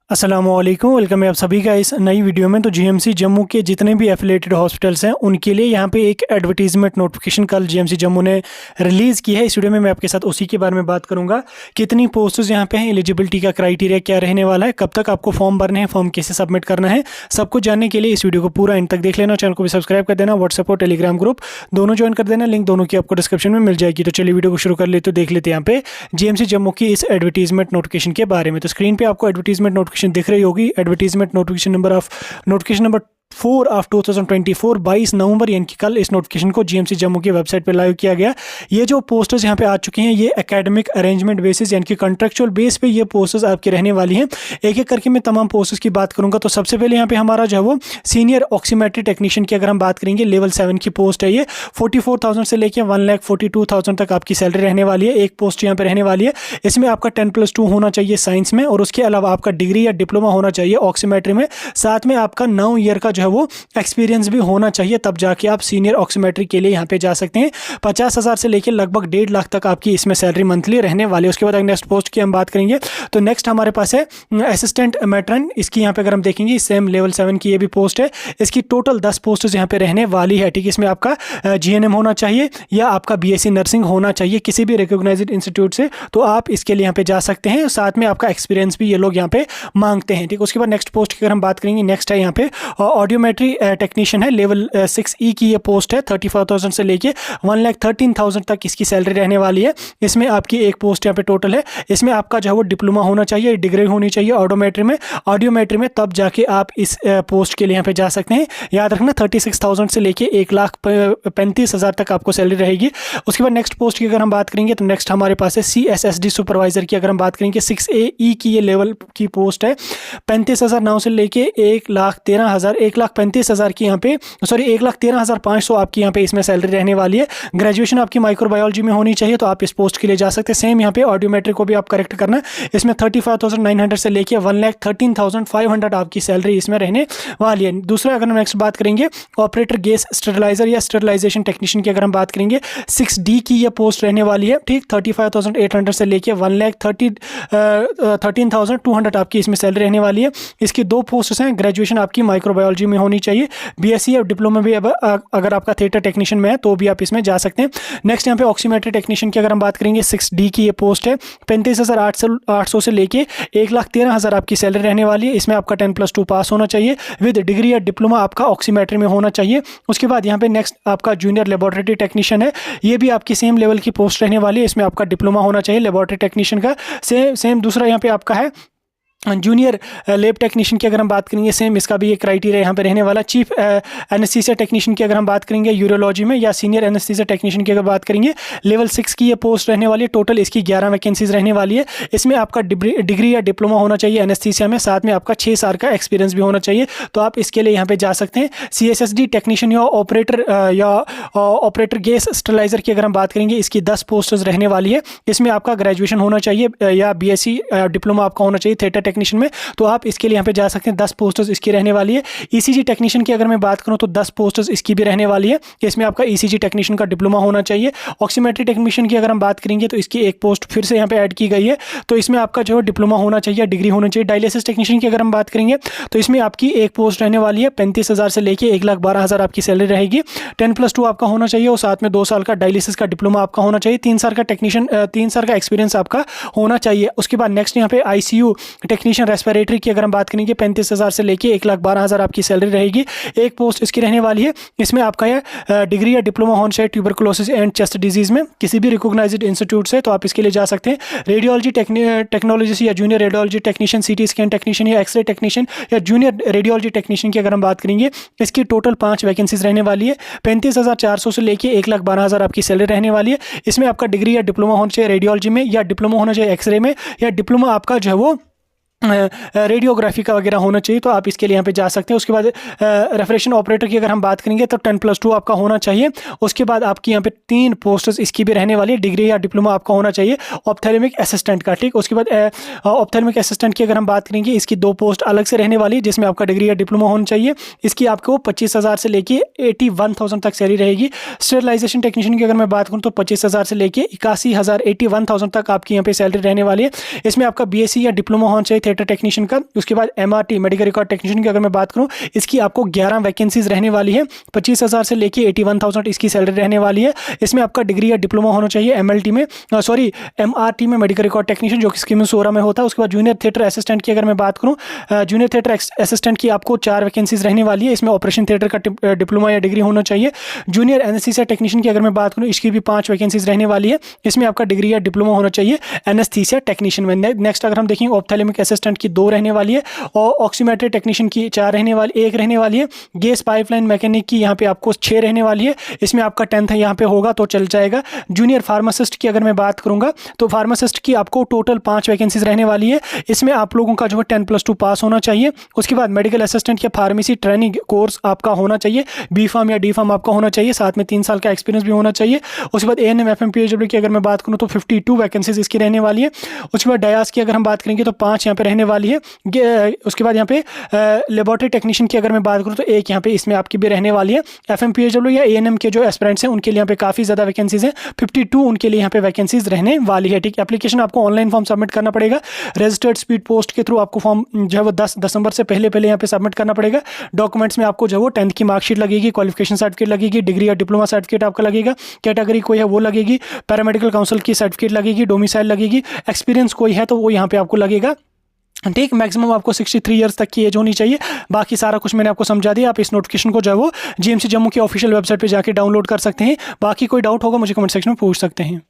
अस्सलामुअलैकुम, वेलकम है आप सभी का इस नई वीडियो में। तो जीएमसी जम्मू के जितने भी एफिलिएटेड हॉस्पिटल्स हैं उनके लिए यहाँ पे एक एडवर्टीजमेंट नोटिफिकेशन कल जीएमसी जम्मू ने रिलीज़ की है। इस वीडियो में मैं आपके साथ उसी के बारे में बात करूंगा। कितनी पोस्ट्स यहाँ पे हैं, एलिजिबिलिटी का क्राइटेरिया क्या रहने वाला है, कब तक आपको फॉर्म भरने हैं, फॉर्म कैसे सबमिट करना है, सब कुछ जानने के लिए इस वीडियो को पूरा एंड तक देख लेना। चैनल को भी सब्सक्राइब कर देना, व्हाट्सएप और टेलीग्राम ग्रुप दोनों ज्वाइन कर देना, लिंक दोनों की आपको डिस्क्रिप्शन में मिल जाएगी। तो चलिए वीडियो को शुरू कर लेते, देख लेते हैं यहाँ पे जीएमसी जम्मू की इस एडवर्टीजमेंट नोटिफिकेशन के बारे में। तो स्क्रीन पे आपको एडवर्टीजमेंट नोटिफिकेशन दिख रही होगी। एडवर्टीजमेंट नोटिफिकेशन नंबर 4 ऑफ 2024 22 नवंबर यानी कि कल इस नोटिफिकेशन को जीएमसी जम्मू की वेबसाइट पर लाइव किया गया। ये जो पोस्टर्स यहाँ पे आ चुके हैं ये एकेडमिक अरेंजमेंट बेसिस यानी कि कॉन्ट्रेक्चुअल बेस पे ये पोस्टर्स आपकी रहने वाली हैं। एक एक करके मैं तमाम पोस्टर्स की बात करूंगा। तो सबसे पहले यहाँ पे हमारा जो है वो सीनियर ऑक्सीमेट्री टेक्नीशियन की अगर हम बात करेंगे, लेवल 7 की पोस्ट है। ये 44,000 से लेकर 1,42,000 तक आपकी सैलरी रहने वाली है। एक पोस्ट यहाँ पे रहने वाली है। इसमें आपका 10+2 होना चाहिए साइंस में और उसके अलावा आपका डिग्री या डिप्लोमा होना चाहिए ऑक्सीमेट्री में। साथ में आपका 9 ईयर का जो है वो एक्सपीरियंस भी होना चाहिए, तब जाके आप सीनियर ऑक्सीमेट्री के लिए यहाँ पे जा सकते हैं। 50,000 से लेकर लगभग 1.5 लाख तक आपकी इसमें सैलरी मंथली रहने वाली है। उसके बाद नेक्स्ट पोस्ट की हम बात करेंगे तो नेक्स्ट हमारे पास है असिस्टेंट मैट्रन। इसकी यहाँ पे अगर हम देखेंगे सेम लेवल 7 की ये भी पोस्ट है। इसकी टोटल 10 पोस्ट यहाँ पे रहने वाली है। ठीक है, इसमें आपका GNM होना चाहिए या आपका BSc नर्सिंग होना चाहिए किसी भी रिकॉग्नाइज्ड इंस्टीट्यूट से, तो आप इसके लिए यहाँ पे जा सकते हैं। साथ में आपका एक्सपीरियंस भी ये लोग यहाँ पे मांगते हैं। ठीक, उसके बाद नेक्स्ट पोस्ट की अगर हम बात करेंगे, नेक्स्ट है यहाँ पे ऑडियोमेट्री टेक्नीशियन है। लेवल 6E की ये पोस्ट है। 35,000 से लेके 1,13,000 तक इसकी सैलरी रहने वाली है। इसमें आपकी एक पोस्ट यहाँ पे टोटल है। इसमें आपका जो है वो डिप्लोमा होना चाहिए, डिग्री होनी चाहिए ऑडियोमेट्री में तब जाके आप इस पोस्ट के लिए यहाँ पे जा सकते हैं। याद रखना 36,000 से लेके 1,35,000 तक आपको सैलरी रहेगी। उसके बाद नेक्स्ट पोस्ट की अगर हम बात करेंगे तो नेक्स्ट हमारे पास है CSSD सुपरवाइजर की अगर हम बात करेंगे 6AE की ये लेवल की पोस्ट है। 35,009 से लेके 1,35,000 की यहाँ पे 1,13,500 आपकी यहाँ पे इसमें सैलरी रहने वाली है। ग्रेजुएशन आपकी माइक्रोबायोलॉजी में होनी चाहिए, तो आप इस पोस्ट के लिए जा सकते हैं। सेम यहाँ पे ऑडियोमेट्री को भी आप करेक्ट करना। इसमें 35,900 से लेके 1,13,500 आपकी सैलरी इसमें रहने वाली है। दूसरा अगर हम नेक्स्ट बात करेंगे ऑपरेटर गैस स्टरलाइजर या स्टरलाइजेशन टेक्नीशियन की अगर हम बात करेंगे 6D की ये पोस्ट रहने वाली है। ठीक, 35,800 से लेके 1,13,200 आपकी इसमें सैलरी रहने वाली है। इसकी 2 पोस्ट हैं। ग्रेजुएशन आपकी माइक्रोबायोलॉजी में होनी चाहिए, BSc और डिप्लोमा भी अगर आपका थिएटर टेक्नीशियन में है तो भी आप इसमें जा सकते हैं। नेक्स्ट यहाँ पे ऑक्सीमेट्री टेक्नीशियन की अगर हम बात करेंगे 6D की ये पोस्ट है। 35,800 से लेके 1,13,000 आपकी सैलरी रहने वाली है। इसमें आपका 10+2 पास होना चाहिए विद डिग्री या डिप्लोमा आपका ऑक्सीमेट्री में होना चाहिए। उसके बाद यहाँ पे नेक्स्ट आपका जूनियर लेबोरेटरी टेक्नीशियन है। ये भी आपकी सेम लेवल की पोस्ट रहने वाली है। इसमें आपका डिप्लोमा होना चाहिए लेबोरेटरी टेक्नीशियन का। सेम दूसरा यहाँ पे आपका है जूनियर लैब टेक्नीशियन की अगर हम बात करेंगे, सेम इसका भी एक क्राइटेरिया यहाँ पे रहने वाला। चीफ एनेस्थीसिया टेक्नीशियन की अगर हम बात करेंगे यूरोलॉजी में या सीनियर एनेस्थीसिया टेक्नीशियन की अगर बात करेंगे लेवल 6 की ये पोस्ट रहने वाली है। टोटल इसकी 11 वैकेंसीज रहने वाली है। इसमें आपका डिग्री या डिप्लोमा होना चाहिए एनेस्थीसिया में, साथ में आपका 6 साल का एक्सपीरियंस भी होना चाहिए, तो आप इसके लिए यहाँ पे जा सकते हैं। CSSD टेक्नीशियन या ऑपरेटर गैस स्टरलाइजर की अगर हम बात करेंगे इसकी 10 पोस्ट्स रहने वाली है। इसमें आपका ग्रेजुएशन होना चाहिए या BSc डिप्लोमा आपका होना चाहिए थिएटर टेक्नीशियन में, तो आप इसके लिए यहाँ पे जा सकते हैं। 10 पोस्टर्स इसकी रहने वाली है। ECG टेक्नीशियन की अगर मैं बात करूँ तो 10 पोस्टर्स इसकी भी रहने वाली है। इसमें आपका ECG टेक्नीशियन का डिप्लोमा होना चाहिए। ऑक्सीमेट्री टेक्नीशियन की अगर हम बात करेंगे तो इसकी एक पोस्ट फिर से यहाँ पे ऐड की गई है, तो इसमें आपका जो डिप्लोमा होना चाहिए, डिग्री होना चाहिए। डायलिसिस टेक्नीशियन की अगर हम बात करेंगे तो इसमें आपकी एक पोस्ट रहने वाली है। 35,000 से लेके 1,12,000 आपकी सैलरी रहेगी। 10+2 आपका होना चाहिए और साथ में 2 साल का डायलिसिस का डिप्लोमा आपका होना चाहिए। 3 साल का 3 साल का एक्सपीरियंस आपका होना चाहिए। उसके बाद नेक्स्ट यहाँ पे ICU टेक्नीशियन रेस्पिरेटरी की अगर हम बात करेंगे 35,000 से लेके 1,12,000 आपकी सैलरी रहेगी। एक पोस्ट इसकी रहने वाली है। इसमें आपका यह डिग्री या डिप्लोमा होना चाहिए ट्यूबरकुलोसिस एंड चेस्ट डिजीज में किसी भी रिकॉग्नाइज्ड इंस्टीट्यूट से, तो आप इसके लिए जा सकते हैं। रेडियोलॉजी टेक्नोलॉजिस्ट या junior radiology technician, CT scan technician या एक्सरे टेक्नीशियन या जूनियर रेडियोलॉजी टेक्नीशियन की अगर हम बात करेंगे इसकी टोटल 5 वैकेंसीज रहने वाली है। 35,400 से लेके 1,12,000 आपकी सैलरी रहने वाली है। इसमें आपका डिग्री या डिप्लोमा होना चाहिए रेडियोलॉजी में या डिप्लोमा होना चाहिए एक्सरे में या डिप्लोमा आपका जो है वो रेडियोग्राफी का वगैरह होना चाहिए, तो आप इसके लिए यहाँ पे जा सकते हैं। उसके बाद रेफरेशन ऑपरेटर की अगर हम बात करेंगे तो 10+2 आपका होना चाहिए। उसके बाद आपकी यहाँ पे 3 पोस्ट्स इसकी भी रहने वाली है। डिग्री या डिप्लोमा आपका होना चाहिए ऑप्थेल्मिक असिस्टेंट का। ठीक, उसके बाद ऑप्थेल्मिक असिस्टेंट की अगर हम बात करेंगे इसकी 2 पोस्ट अलग से रहने वाली है जिसमें आपका डिग्री या डिप्लोमा होना चाहिए। इसकी आपको 25,000 से लेके 81,000 तक सैलरी रहेगी। स्टरलाइजेशन टेक्नीशियन की अगर मैं बात करूँ तो 25,000 से लेके 81,000 81,000 तक आपकी यहाँ पे सैलरी रहने वाली है। इसमें आपका BSc या डिप्लोमा होना चाहिए थिएटर टेक्नीशियन का। उसके बाद MRT मेडिकल रिकॉर्ड टेक्नीशियन की अगर मैं बात करूँ, इसकी आपको 11 वैकेंसीज रहने वाली है। 25,000 से लेके 81,000 इसकी सैलरी रहने वाली है। इसमें आपका डिग्री या डिप्लोमा होना चाहिए MRT में मेडिकल रिकॉर्ड टेक्नीशियन, जो कि स्कीम 16 में होता है। उसके बाद जूनियर थिएटर असिस्टेंट की अगर मैं बात करूँ, जूनियर थिएटर असिस्टेंट की आपको 4 वैकेंसीज रहने वाली है। इसमें ऑपरेशन थिएटर का डिप्लोमा या डिग्री होना चाहिए। जूनियर एनेस्थीसिया टेक्नीशियन की अगर मैं बात करूँ, इसकी भी 5 वैकेंसीज रहने वाली है। इसमें आपका डिग्री या डिप्लोमा होना चाहिए एनेस्थीसिया टेक्नीशियन में। नेक्स्ट अगर हम देखेंगे ऑप्थेल्मिक असिस्टेंट की 2 रहने वाली है और ऑक्सीमेट्री टेक्नीशियन की 1 रहने वाली है। गैस पाइपलाइन मैकेनिक की यहाँ पे आपको 6 रहने वाली है। इसमें आपका 10th यहाँ पे होगा तो चल जाएगा। जूनियर फार्मासिस्ट की अगर मैं बात करूँगा तो फार्मासिस्ट की आपको टोटल 5 वैकेंसीज रहने वाली है। इसमें आप लोगों का जो है 10+2 पास होना चाहिए। उसके बाद मेडिकल असिस्टेंट या फार्मेसी ट्रेनिंग कोर्स आपका होना चाहिए, B.Pharm या D.Pharm आपका होना चाहिए, साथ में 3 साल का एक्सपीरियंस भी होना चाहिए। उसके बाद ANM FM PHW की अगर मैं बात करूँ तो 52 वैकेंसीज इसकी रहने वाली है। उसके बाद डायास की अगर हम बात करेंगे तो 5 यहाँ पे रहने वाली है। उसके बाद यहाँ पे लेबोरेटरी टेक्नीशियन की अगर मैं बात करूँ तो 1 यहाँ पे इसमें आपकी भी रहने वाली है। FM PHW या ANM के जो एस्पिरेंट्स हैं उनके लिए यहाँ पे काफ़ी ज़्यादा वैकेंसीज हैं, 52 उनके लिए यहाँ पे वैकेंसीज रहने वाली है। ठीक, एप्लीकेशन आपको ऑनलाइन फॉर्म सबमिट करना पड़ेगा। रजिस्टर्ड स्पीड पोस्ट के थ्रू आपको फॉर्म जो है वो 10 दिसंबर से पहले यहाँ पे सबमिट करना पड़ेगा। डॉक्यूमेंट्स में आपको जो है वो 10th की मार्कशीट लगेगी, क्वालिफिकेशन सर्टिफिकेट लगेगी, डिग्री या डिप्लोमा सर्टिफिकेट आपका लगेगा, कैटेगरी कोई है वो लगेगी, पैरामेडिकल काउंसिल की सर्टिफिकेट लगेगी, डोमिसाइल लगेगी, एक्सपीरियंस कोई है तो वो यहाँ पे आपको लगेगा। ठीक, मैक्सिमम आपको 63 ईयर्स तक की एज होनी चाहिए। बाकी सारा कुछ मैंने आपको समझा दिया। आप इस नोटिफिकेशन को जो है वो GMC जम्मू की ऑफिशियल वेबसाइट पे जाके डाउनलोड कर सकते हैं। बाकी कोई डाउट होगा मुझे कमेंट सेक्शन में पूछ सकते हैं।